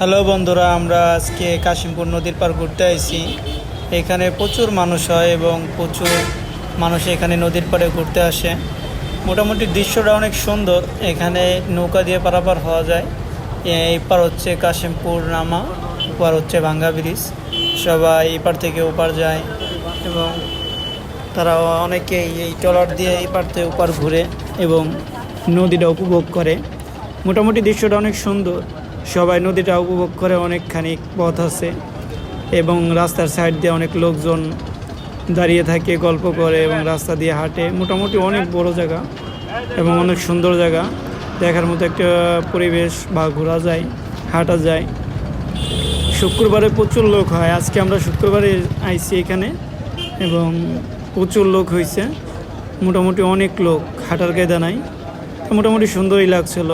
Hello বন্ধুরা, আমরা আজকে কাশিমপুর নদীর পাড় ঘুরতে আইছি। এখানে প্রচুর মানুষ হয় এবং প্রচুর মানুষ এখানে নদীর পাড়ে ঘুরতে আসে। মোটামুটি দৃশ্যটা অনেক সুন্দর। এখানে নৌকা দিয়ে পারাপার হওয়া যায়। এই পার হচ্ছে কাশিমপুর নামা, ওপার হচ্ছে ভাঙ্গা ব্রিজ। সবাই এই পার থেকে ওপার যায় এবং তারা অনেকেই এই ট্রলার দিয়ে এই পার থেকে ওপার ঘুরে এবং নদীটা উপভোগ করে। মোটামুটি দৃশ্যটা অনেক সুন্দর। সবাই নদীটা উপভোগ করে। অনেকখানি পথ আছে এবং রাস্তার সাইড দিয়ে অনেক লোকজন দাঁড়িয়ে থাকে, গল্প করে এবং রাস্তা দিয়ে হাঁটে। মোটামুটি অনেক বড় জায়গা এবং অনেক সুন্দর জায়গা, দেখার মতো একটা পরিবেশ বা ঘোরা যায়, হাঁটা যায়। শুক্রবারে প্রচুর লোক হয়। আজকে আমরা শুক্রবারে আইছি এখানে এবং প্রচুর লোক হয়েছে। মোটামুটি অনেক লোক, হাঁটার কায়দা নাই। মোটামুটি সুন্দরই লাগছিল।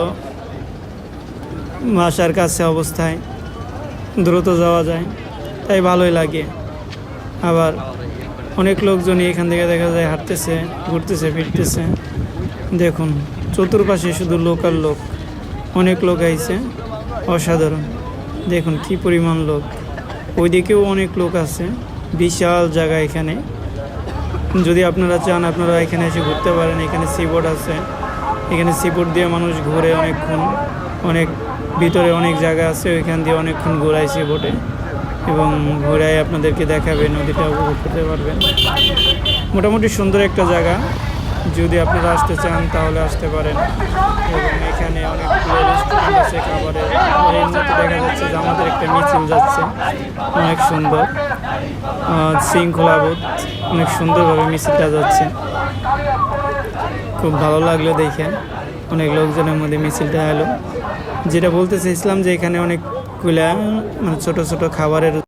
বাসার কাছে অবস্থায় দ্রুত যাওয়া যায়, তাই ভালোই লাগে। আবার অনেক লোকজনই এখান থেকে দেখা যায় হাঁটতেছে, ঘুরতেছে, ফিরতেছে। দেখুন চতুর্পাশে শুধু লোক আর লোক। অনেক লোক আইছে, অসাধারণ। দেখুন কি পরিমাণ লোক। ওইদিকেও অনেক লোক আছে। বিশাল জায়গা এখানে। যদি আপনারা চান আপনারা এখানে এসে ঘুরতে পারেন। এখানে সিবোট আছে। এখানে সিবোট দিয়ে মানুষ ঘুরে অনেকক্ষণ। অনেক ভিতরে অনেক জায়গা আছে, ওইখান দিয়ে অনেকক্ষণ ঘোরায় সিবোটে এবং ঘোরায় আপনাদেরকে দেখাবে, নদীটা উপভোগ করতে পারবেন। মোটামুটি সুন্দর একটা জায়গা। যদি আপনারা আসতে চান তাহলে আসতে পারেন। এবং এখানে অনেকগুলো রেস্টুরেন্ট আছে খাবারের। এর মধ্যে দেখা যাচ্ছে যে আমাদের একটা মিছিল যাচ্ছে, অনেক সুন্দর শৃঙ্খলাবোধ, অনেক সুন্দরভাবে মিছিলটা যাচ্ছে। খুব ভালো লাগলো দেখে। অনেক লোকজনের মধ্যে মিছিলটা এলো। যেটা বলতে চাইছিলাম যে এখানে অনেকগুলা ছোট ছোট খাবারের